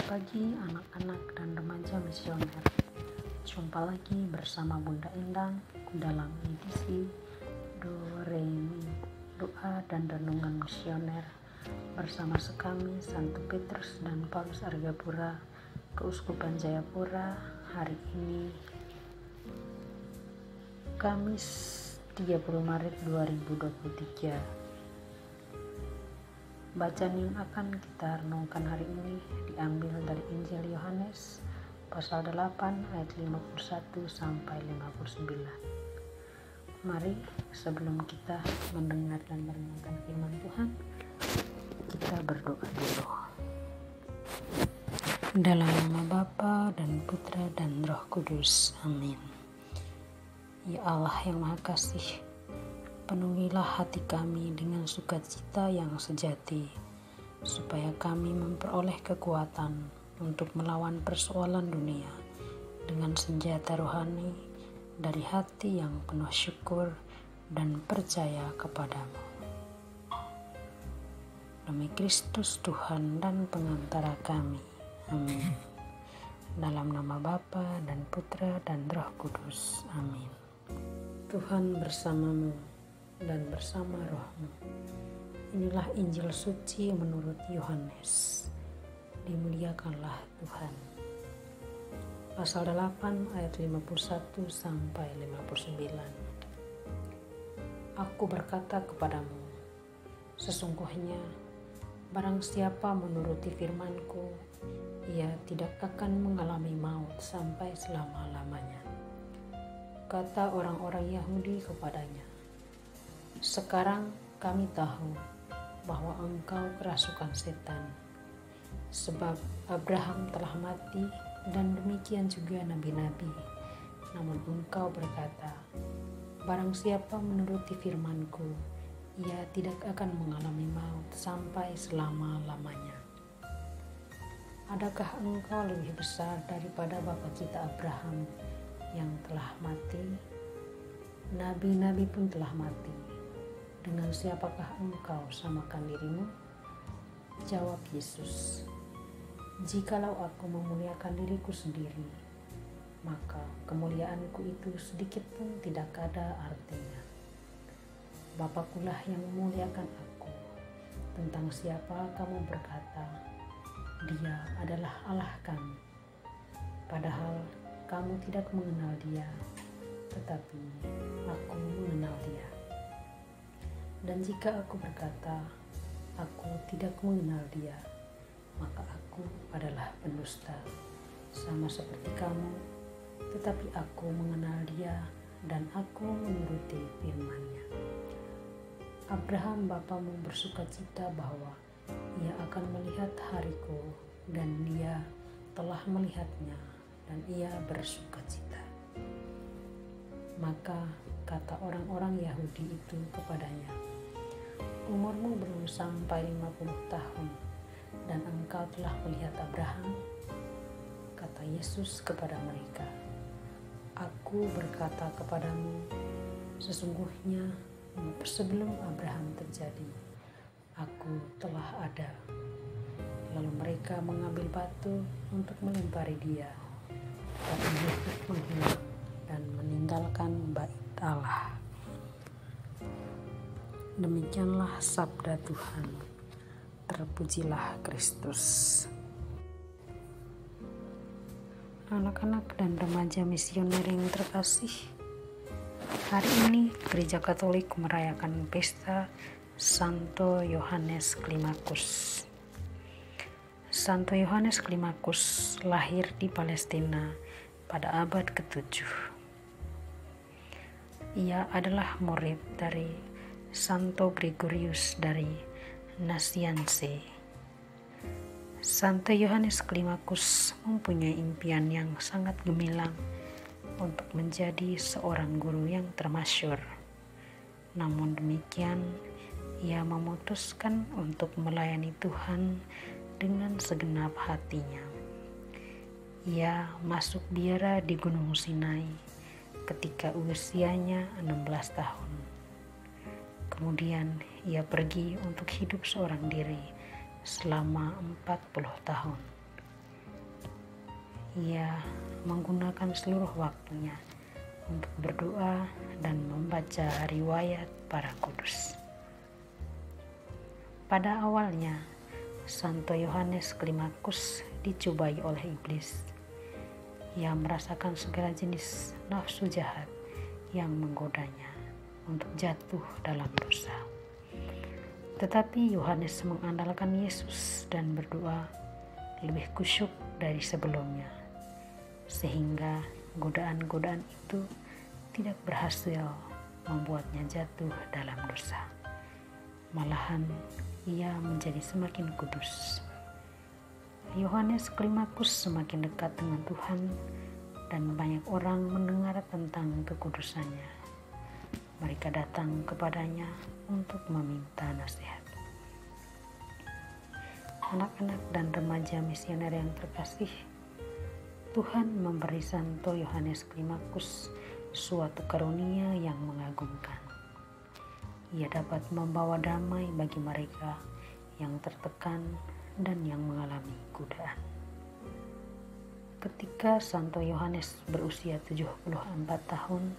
pagi anak-anak dan remaja misioner. Jumpa lagi bersama Bunda Endang dalam edisi Do Re Mi, doa dan renungan misioner bersama sekami Santo Petrus dan Paulus Argapura, Keuskupan Jayapura. Hari ini Kamis 30 Maret 2023. Bacaan yang akan kita renungkan hari ini diambil dari Injil Yohanes pasal 8 ayat 51 sampai 59. Mari sebelum kita mendengar dan merenungkan firman Tuhan, kita berdoa dulu. Dalam nama Bapa dan Putra dan Roh Kudus. Amin. Ya Allah yang Maha Kasih, penuhilah hati kami dengan sukacita yang sejati, supaya kami memperoleh kekuatan untuk melawan persoalan dunia dengan senjata rohani dari hati yang penuh syukur dan percaya kepadamu. Demi Kristus Tuhan dan pengantara kami. Amin. Dalam nama Bapa dan Putra dan Roh Kudus. Amin. Tuhan bersamamu dan bersama rohmu. Inilah Injil suci menurut Yohanes. Dimuliakanlah Tuhan. Pasal 8 ayat 51 sampai 59. Aku berkata kepadamu, sesungguhnya barang siapa menuruti firman-Ku, ia tidak akan mengalami maut sampai selama-lamanya. Kata orang-orang Yahudi kepadanya, sekarang kami tahu bahwa engkau kerasukan setan, sebab Abraham telah mati dan demikian juga nabi-nabi. Namun engkau berkata, barang siapa menuruti firman-Ku, ia tidak akan mengalami maut sampai selama-lamanya. Adakah engkau lebih besar daripada bapa kita Abraham yang telah mati? Nabi-nabi pun telah mati. Dengan siapakah engkau samakan dirimu? Jawab Yesus, jikalau aku memuliakan diriku sendiri, maka kemuliaanku itu sedikit pun tidak ada artinya. Bapakulah yang memuliakan aku. Tentang siapa kamu berkata, Dia adalah Allah kami, padahal kamu tidak mengenal Dia, tetapi aku mengenal Dia. Dan jika aku berkata, aku tidak mengenal Dia, maka aku adalah pendusta, sama seperti kamu, tetapi aku mengenal Dia dan aku menuruti firman-Nya. Abraham bapamu bersukacita bahwa ia akan melihat hariku, dan dia telah melihatnya, dan ia bersukacita. Maka kata orang-orang Yahudi itu kepadanya, umurmu belum sampai 50 tahun, dan engkau telah melihat Abraham? Kata Yesus kepada mereka, aku berkata kepadamu, sesungguhnya sebelum Abraham terjadi, aku telah ada. Lalu mereka mengambil batu untuk melempari dia, tapi Yesus menghilang dan meninggalkan bait Allah. Demikianlah sabda Tuhan. Terpujilah Kristus. Anak-anak dan remaja misioner yang terkasih, hari ini Gereja Katolik merayakan pesta Santo Yohanes Klimakus. Santo Yohanes Klimakus lahir di Palestina pada abad ke-7. Ia adalah murid dari Santo Gregorius dari Nazianze. Santo Yohanes Klimakus mempunyai impian yang sangat gemilang untuk menjadi seorang guru yang termasyhur. Namun demikian, ia memutuskan untuk melayani Tuhan dengan segenap hatinya. Ia masuk biara di Gunung Sinai ketika usianya 16 tahun. Kemudian ia pergi untuk hidup seorang diri selama 40 tahun. Ia menggunakan seluruh waktunya untuk berdoa dan membaca riwayat para kudus. Pada awalnya, Santo Yohanes Klimakus dicobai oleh iblis. Ia merasakan segala jenis nafsu jahat yang menggodanya untuk jatuh dalam dosa. Tetapi Yohanes mengandalkan Yesus dan berdoa lebih khusyuk dari sebelumnya, sehingga godaan-godaan itu tidak berhasil membuatnya jatuh dalam dosa. Malahan ia menjadi semakin kudus. Yohanes Klimakus semakin dekat dengan Tuhan dan banyak orang mendengar tentang kekudusannya. Mereka datang kepadanya untuk meminta nasihat. Anak-anak dan remaja misioner yang terkasih, Tuhan memberi Santo Yohanes Klimakus suatu karunia yang mengagumkan. Ia dapat membawa damai bagi mereka yang tertekan dan yang mengalami godaan. Ketika Santo Yohanes berusia 74 tahun,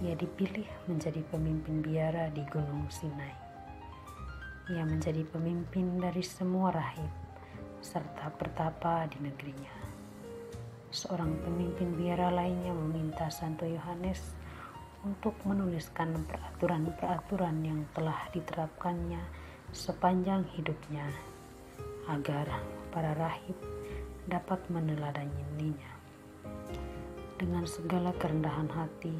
ia dipilih menjadi pemimpin biara di Gunung Sinai. Ia menjadi pemimpin dari semua rahib serta pertapa di negerinya. Seorang pemimpin biara lainnya meminta Santo Yohanes untuk menuliskan peraturan-peraturan yang telah diterapkannya sepanjang hidupnya, agar para rahib dapat meneladaninya. Dengan segala kerendahan hati,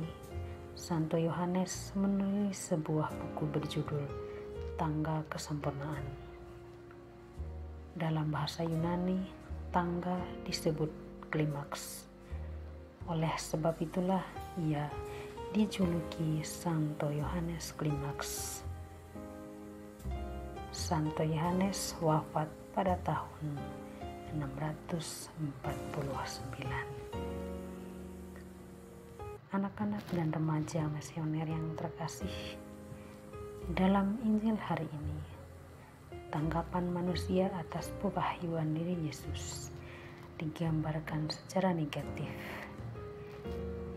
Santo Yohanes menulis sebuah buku berjudul Tangga Kesempurnaan. Dalam bahasa Yunani, tangga disebut klimaks. Oleh sebab itulah ia dijuluki Santo Yohanes Klimaks. Santo Yohanes wafat pada tahun 649. Anak-anak dan remaja misioner yang terkasih, dalam Injil hari ini, tanggapan manusia atas pewahyuan diri Yesus digambarkan secara negatif.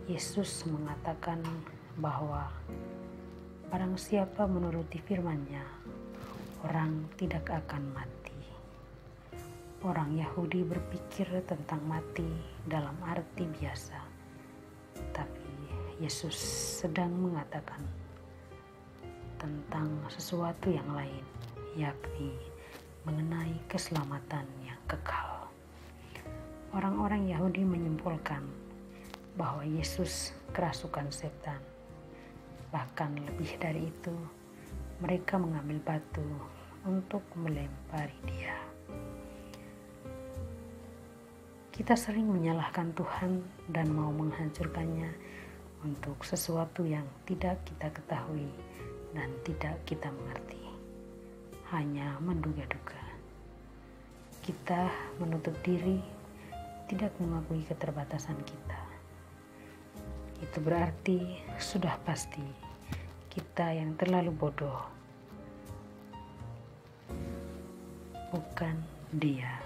Yesus mengatakan bahwa barang siapa menuruti firman-Nya, orang tidak akan mati. Orang Yahudi berpikir tentang mati dalam arti biasa, tapi Yesus sedang mengatakan tentang sesuatu yang lain, yakni mengenai keselamatan yang kekal. Orang-orang Yahudi menyimpulkan bahwa Yesus kerasukan setan. Bahkan lebih dari itu, mereka mengambil batu untuk melempari dia. Kita sering menyalahkan Tuhan dan mau menghancurkannya untuk sesuatu yang tidak kita ketahui dan tidak kita mengerti. Hanya menduga-duga. Kita menutup diri, tidak mengakui keterbatasan kita. Itu berarti sudah pasti kita yang terlalu bodoh, bukan dia.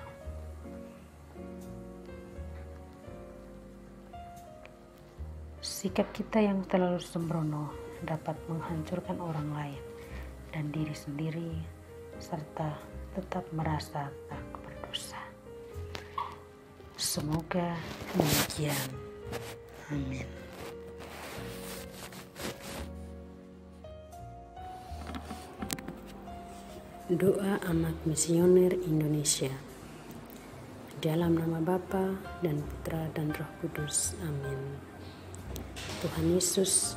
Sikap kita yang terlalu sembrono dapat menghancurkan orang lain dan diri sendiri, serta tetap merasa tak berdosa. Semoga demikian. Amin. Doa Amat Misioner Indonesia. Dalam nama Bapa dan Putra dan Roh Kudus. Amin. Tuhan Yesus,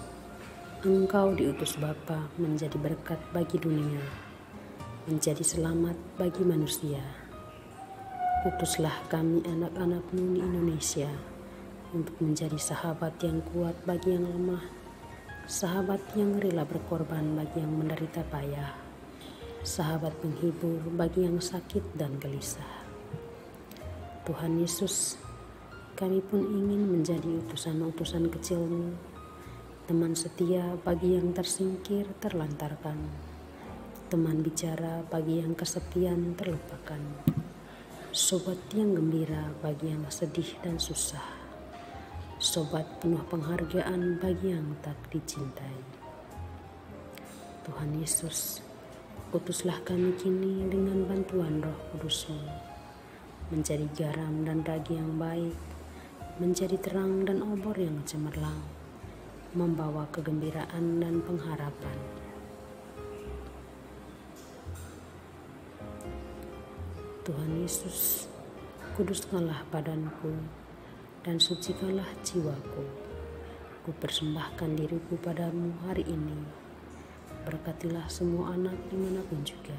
Engkau diutus Bapa menjadi berkat bagi dunia, menjadi selamat bagi manusia. Utuslah kami anak-anak-Mu di Indonesia untuk menjadi sahabat yang kuat bagi yang lemah, sahabat yang rela berkorban bagi yang menderita payah, sahabat penghibur bagi yang sakit dan gelisah. Tuhan Yesus, kami pun ingin menjadi utusan-utusan kecil-Mu, teman setia bagi yang tersingkir terlantarkan, teman bicara bagi yang kesepian terlupakan, sobat yang gembira bagi yang sedih dan susah, sobat penuh penghargaan bagi yang tak dicintai. Tuhan Yesus, utuslah kami kini dengan bantuan Roh Kudus-Mu, menjadi garam dan ragi yang baik, menjadi terang dan obor yang cemerlang, membawa kegembiraan dan pengharapan. Tuhan Yesus, kuduskanlah badanku dan sucikanlah jiwaku. Ku persembahkan diriku padamu hari ini. Berkatilah semua anak dimanapun juga.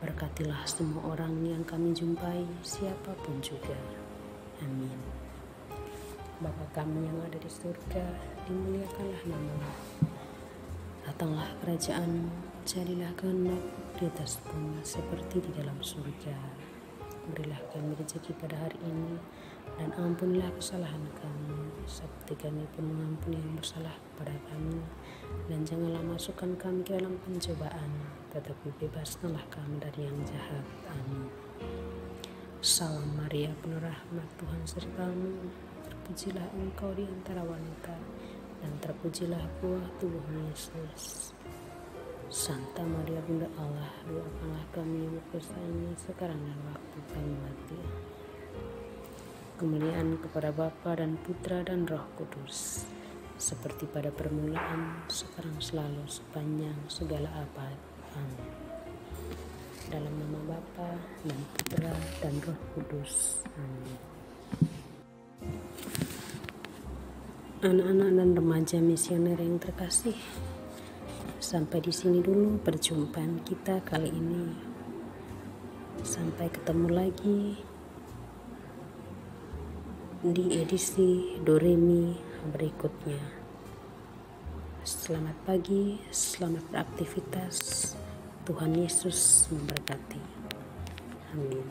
Berkatilah semua orang yang kami jumpai, siapapun juga. Amin. Bapa kami yang ada di surga, dimuliakanlah nama-Mu. Datanglah kerajaan-Mu, jadilah kehendak-Mu di atas bumi seperti di dalam surga. Berilah kami rezeki pada hari ini, dan ampunilah kesalahan kami, seperti kami pun mengampuni yang bersalah kepada kami. Dan janganlah masukkan kami ke dalam pencobaan, tetapi bebaskanlah kami dari yang jahat. Amin. Salam Maria, penuh rahmat, Tuhan sertamu. Terpujilah engkau di antara wanita, dan terpujilah buah tubuhmu Yesus. Santa Maria Bunda Allah, doakanlah kami yang berdosa ini sekarang dan waktu kami mati. Kemuliaan kepada Bapa dan Putra dan Roh Kudus, seperti pada permulaan, sekarang, selalu, sepanjang segala abad. Amin. Dalam nama Bapa dan Putra dan Roh Kudus. Amin. Anak-anak dan remaja misioner yang terkasih, sampai di sini dulu perjumpaan kita kali ini. Sampai ketemu lagi di edisi Doremi berikutnya. Selamat pagi, selamat beraktivitas. Tuhan Yesus memberkati. Amin.